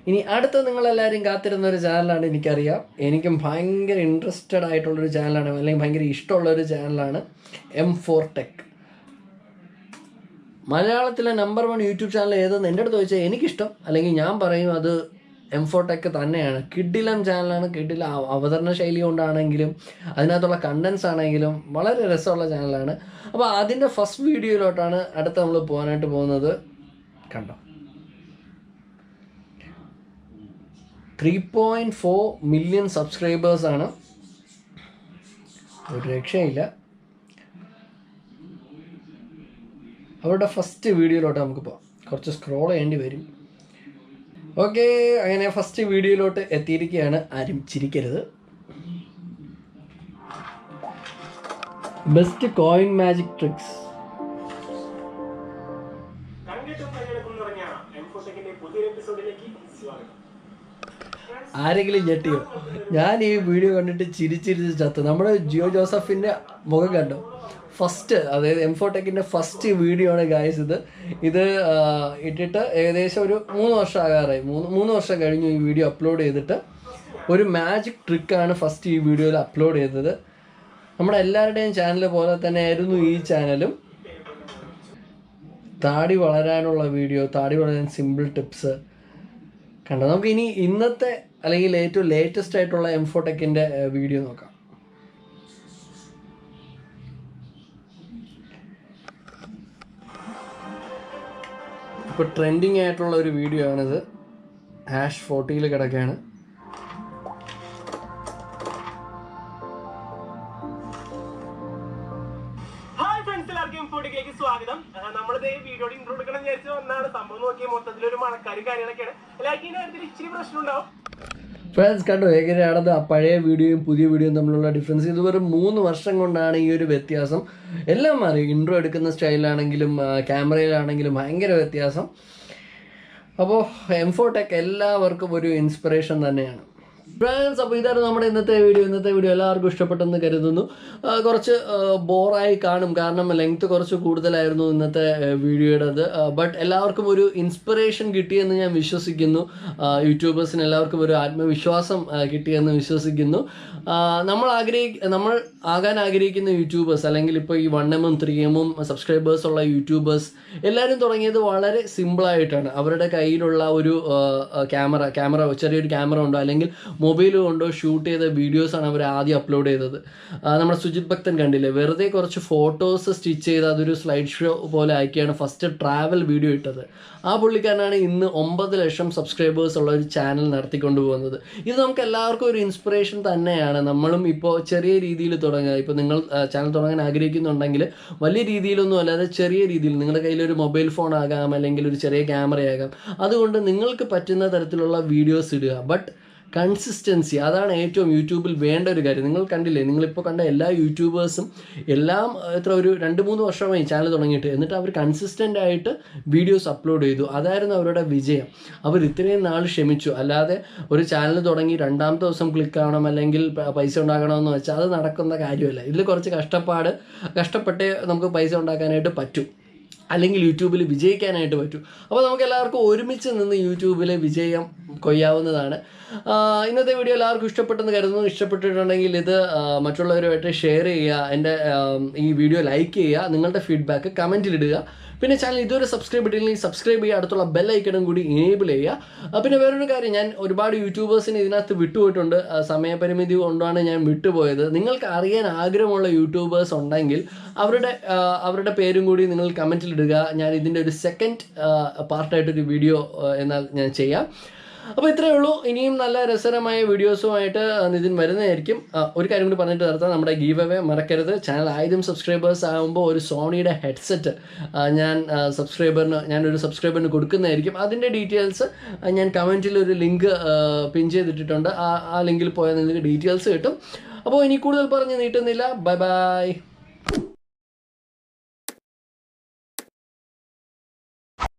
ഇനി അടുത്ത നിങ്ങളെല്ലാവരും കാത്തിരുന്ന ഒരു ചാനലാണ്, എനിക്കറിയാം. എനിക്കും ഭയങ്കര ഇൻട്രസ്റ്റഡ് ആയിട്ടുള്ളൊരു ചാനലാണ്, അല്ലെങ്കിൽ ഭയങ്കര ഇഷ്ടമുള്ളൊരു ചാനലാണ് M4 ടെക്. മലയാളത്തിലെ നമ്പർ 1 യൂട്യൂബ് ചാനൽ ഏതെന്ന് എൻ്റെ അടുത്ത് ചോദിച്ചാൽ എനിക്കിഷ്ടം, അല്ലെങ്കിൽ ഞാൻ പറയും അത് M4Tech തന്നെയാണ്. കിഡിലം ചാനലാണ്, കിഡില അവതരണ ശൈലി കൊണ്ടാണെങ്കിലും അതിനകത്തുള്ള കണ്ടൻസ് ആണെങ്കിലും വളരെ രസമുള്ള ചാനലാണ്. അപ്പോൾ അതിൻ്റെ ഫസ്റ്റ് വീഡിയോയിലോട്ടാണ് അടുത്ത് നമ്മൾ പോകാനായിട്ട് പോകുന്നത്. കണ്ടോ, 3.4 മില്യൺ സബ്സ്ക്രൈബേഴ്സാണ്, ഒരു രക്ഷയില്ല. അവരുടെ ഫസ്റ്റ് വീഡിയോയിലോട്ട് നമുക്ക് പോകാം. കുറച്ച് സ്ക്രോൾ ചെയ്യേണ്ടി വരും. ഓക്കെ, അങ്ങനെ ഫസ്റ്റ് വീഡിയോയിലോട്ട് എത്തിയിരിക്കുകയാണ്. ആരും ചിരിക്കരുത്. Best coin magic tricks. ആരെങ്കിലും ഞെട്ടിയോ? ഞാൻ ഈ വീഡിയോ കണ്ടിട്ട് ചിരിച്ചിരിച്ച് ചത്തു. നമ്മുടെ ജിയോ ജോസഫിൻ്റെ മുഖം കണ്ടോ? ഫസ്റ്റ്, അതായത് M4Techൻ്റെ ഫസ്റ്റ് വീഡിയോ ആണ് ഗായ്സ് ഇത്. ഇട്ടിട്ട് ഏകദേശം ഒരു 3 വർഷം ആകാറായി. 3 വർഷം കഴിഞ്ഞു ഈ വീഡിയോ അപ്ലോഡ് ചെയ്തിട്ട്. ഒരു മാജിക് ട്രിക്കാണ് ഫസ്റ്റ് ഈ വീഡിയോയിൽ അപ്ലോഡ് ചെയ്തത്. നമ്മുടെ എല്ലാവരുടെയും ചാനൽ പോലെ തന്നെ ആയിരുന്നു ഈ ചാനലും. താടി വളരാനുള്ള വീഡിയോ, താടി വളരാൻ സിമ്പിൾ ടിപ്സ് കണ്ടോ. നമുക്ക് ഇനി ഇന്നത്തെ അല്ലെങ്കിൽ ഏറ്റവും ലേറ്റസ്റ്റ് ആയിട്ടുള്ള M4Techൻ്റെ വീഡിയോ നോക്കാം. ഇപ്പോൾ ട്രെൻഡിങ് ആയിട്ടുള്ള ഒരു വീഡിയോ ആണിത്. #40 കിടക്കുകയാണ്. സ്വാഗതം. നമ്മളിത് വീഡിയോയുടെ ഇൻട്രോ എടുക്കണം വിചാരിച്ചു വന്നാണ്. സംഭവം നോക്കിയ മൊത്തത്തിലൊരു മഴക്കാരും കാര്യങ്ങളൊക്കെയാണ്. ലൈക്കിന്റെ കാര്യത്തിൽ ഇച്ചിരി പ്രശ്നം ഉണ്ടാവും. ഫ്രണ്ട്സ് കണ്ടോ എങ്ങനെയാണത് ആ പഴയ വീഡിയോയും പുതിയ വീഡിയോയും തമ്മിലുള്ള ഡിഫറൻസ്. ഇത് വെറും 3 വർഷം കൊണ്ടാണ് ഈ ഒരു വ്യത്യാസം. എല്ലാം മാറി. ഇൻട്രോ എടുക്കുന്ന സ്റ്റൈലാണെങ്കിലും ക്യാമറയിലാണെങ്കിലും ഭയങ്കര വ്യത്യാസം. അപ്പോൾ M4Tech എല്ലാവർക്കും ഒരു ഇൻസ്പിറേഷൻ തന്നെയാണ്. ഫ്രണ്ട്സ്, അപ്പോൾ ഇതാണ് നമ്മുടെ ഇന്നത്തെ വീഡിയോ എല്ലാവർക്കും ഇഷ്ടപ്പെട്ടെന്ന് കരുതുന്നു. കുറച്ച് ബോറായി കാണും, കാരണം ലെങ്ത് കുറച്ച് കൂടുതലായിരുന്നു ഇന്നത്തെ വീഡിയോയുടേത്. ബട്ട് എല്ലാവർക്കും ഒരു ഇൻസ്പിറേഷൻ കിട്ടിയെന്ന് ഞാൻ വിശ്വസിക്കുന്നു. യൂട്യൂബേഴ്സിന് എല്ലാവർക്കും ഒരു ആത്മവിശ്വാസം കിട്ടിയെന്ന് വിശ്വസിക്കുന്നു. നമ്മൾ ആകാൻ ആഗ്രഹിക്കുന്ന യൂട്യൂബേഴ്സ്, അല്ലെങ്കിൽ ഇപ്പോൾ ഈ 1M 3M സബ്സ്ക്രൈബേഴ്സ് ഉള്ള യൂട്യൂബേഴ്സ് എല്ലാവരും തുടങ്ങിയത് വളരെ സിമ്പിളായിട്ടാണ്. അവരുടെ കയ്യിലുള്ള ഒരു ക്യാമറ ചെറിയൊരു ക്യാമറ ഉണ്ടോ അല്ലെങ്കിൽ മൊബൈൽ കൊണ്ടോ ഷൂട്ട് ചെയ്ത വീഡിയോസാണ് അവർ ആദ്യം അപ്ലോഡ് ചെയ്തത്. നമ്മുടെ സുജിത് ഭക്തൻ കണ്ടില്ലേ, വെറുതെ കുറച്ച് ഫോട്ടോസ് സ്റ്റിച്ച് ചെയ്ത് അതൊരു സ്ലൈഡ് ഷോ പോലെ ആക്കിയാണ് ഫസ്റ്റ് ട്രാവൽ വീഡിയോ ഇട്ടത്. ആ പുള്ളിക്കാരനാണ് ഇന്ന് 9 ലക്ഷം സബ്സ്ക്രൈബേഴ്സ് ഉള്ള ഒരു ചാനൽ നടത്തിക്കൊണ്ട് പോകുന്നത്. ഇത് നമുക്ക് എല്ലാവർക്കും ഒരു ഇൻസ്പിറേഷൻ തന്നെയാണ്. നമ്മളും ഇപ്പോൾ ചെറിയ രീതിയിൽ തുടങ്ങുക. ഇപ്പോൾ നിങ്ങൾ ചാനൽ തുടങ്ങാൻ ആഗ്രഹിക്കുന്നുണ്ടെങ്കിൽ വലിയ രീതിയിലൊന്നും അല്ലാതെ ചെറിയ രീതിയിൽ നിങ്ങളുടെ കയ്യിലൊരു മൊബൈൽ ഫോൺ ആകാം, അല്ലെങ്കിൽ ഒരു ചെറിയ ക്യാമറയാകാം. അതുകൊണ്ട് നിങ്ങൾക്ക് പറ്റുന്ന തരത്തിലുള്ള വീഡിയോസ് ഇടുക. ബട്ട് കൺസിസ്റ്റൻസി, അതാണ് ഏറ്റവും യൂട്യൂബിൽ വേണ്ട ഒരു കാര്യം. നിങ്ങൾ കണ്ടില്ലേ, നിങ്ങളിപ്പോൾ കണ്ട എല്ലാ യൂട്യൂബേഴ്സും എല്ലാം ഒരു 2-3 വർഷമായി ചാനൽ തുടങ്ങിയിട്ട്, എന്നിട്ട് അവർ കൺസിസ്റ്റൻ്റ് ആയിട്ട് വീഡിയോസ് അപ്ലോഡ് ചെയ്തു. അതായിരുന്നു അവരുടെ വിജയം. അവർ ഇത്രയും നാൾ ക്ഷമിച്ചു. അല്ലാതെ ഒരു ചാനൽ തുടങ്ങി 2ാമത്തെ ദിവസം ക്ലിക്ക് ആവണം അല്ലെങ്കിൽ പൈസ ഉണ്ടാക്കണമെന്ന് വെച്ചാൽ അത് നടക്കുന്ന കാര്യമല്ല. ഇതിൽ കുറച്ച് കഷ്ടപ്പെട്ടേ നമുക്ക് പൈസ ഉണ്ടാക്കാനായിട്ട് പറ്റും, അല്ലെങ്കിൽ യൂട്യൂബിൽ വിജയിക്കാനായിട്ട് പറ്റും. അപ്പോൾ നമുക്ക് എല്ലാവർക്കും ഒരുമിച്ച് നിന്ന് യൂട്യൂബിൽ വിജയം കൊയ്യാവുന്നതാണ്. ഇന്നത്തെ വീഡിയോ എല്ലാവർക്കും ഇഷ്ടപ്പെട്ടെന്ന് കരുതുന്നു. ഇഷ്ടപ്പെട്ടിട്ടുണ്ടെങ്കിൽ ഇത് മറ്റുള്ളവരുമായിട്ട് ഷെയർ ചെയ്യുക, എൻ്റെ ഈ വീഡിയോ ലൈക്ക് ചെയ്യുക, നിങ്ങളുടെ ഫീഡ്ബാക്ക് കമൻറ്റിലിടുക. പിന്നെ ചാനൽ ഇതുവരെ സബ്സ്ക്രൈബ് ചെയ്തില്ലെങ്കിൽ സബ്സ്ക്രൈബ് ചെയ്യുക, അടുത്തുള്ള ബെൽ ഐക്കണും കൂടി എനേബിൾ ചെയ്യുക. പിന്നെ വേറൊരു കാര്യം, ഞാൻ ഒരുപാട് യൂട്യൂബേഴ്സിന് ഇതിനകത്ത് വിട്ടുപോയിട്ടുണ്ട്. സമയപരിമിതി കൊണ്ടാണ് ഞാൻ വിട്ടുപോയത്. നിങ്ങൾക്ക് അറിയാൻ ആഗ്രഹമുള്ള യൂട്യൂബേഴ്സ് ഉണ്ടെങ്കിൽ അവരുടെ പേരും കൂടി നിങ്ങൾ കമൻറ്റിലിടുക. ഞാൻ ഇതിൻ്റെ ഒരു സെക്കൻഡ് പാർട്ടായിട്ടൊരു വീഡിയോ എന്നാൽ ഞാൻ ചെയ്യാം. അപ്പോൾ ഇത്രയേ ഉള്ളൂ. ഇനിയും നല്ല രസകരമായ വീഡിയോസുമായിട്ട് നിതിൻ വരുന്നതായിരിക്കും. ഒരു കാര്യം കൂടി പറഞ്ഞിട്ട് നിർത്താം, നമ്മുടെ ഗീവ് അവേ മറക്കരുത്. ചാനൽ 1000 സബ്സ്ക്രൈബേഴ്സ് ആകുമ്പോൾ ഒരു സോണിയുടെ ഹെഡ്സെറ്റ് ഞാനൊരു സബ്സ്ക്രൈബറിന് കൊടുക്കുന്നതായിരിക്കും. അതിൻ്റെ ഡീറ്റെയിൽസ് ഞാൻ കമൻറ്റിൽ ഒരു ലിങ്ക് പിൻ ചെയ്തിട്ടിട്ടുണ്ട്. ആ ലിങ്കിൽ പോയാൽ നിങ്ങൾക്ക് ഡീറ്റെയിൽസ് കിട്ടും. അപ്പോൾ ഇനി കൂടുതൽ പറഞ്ഞ് നീട്ടുന്നില്ല. Bye bye.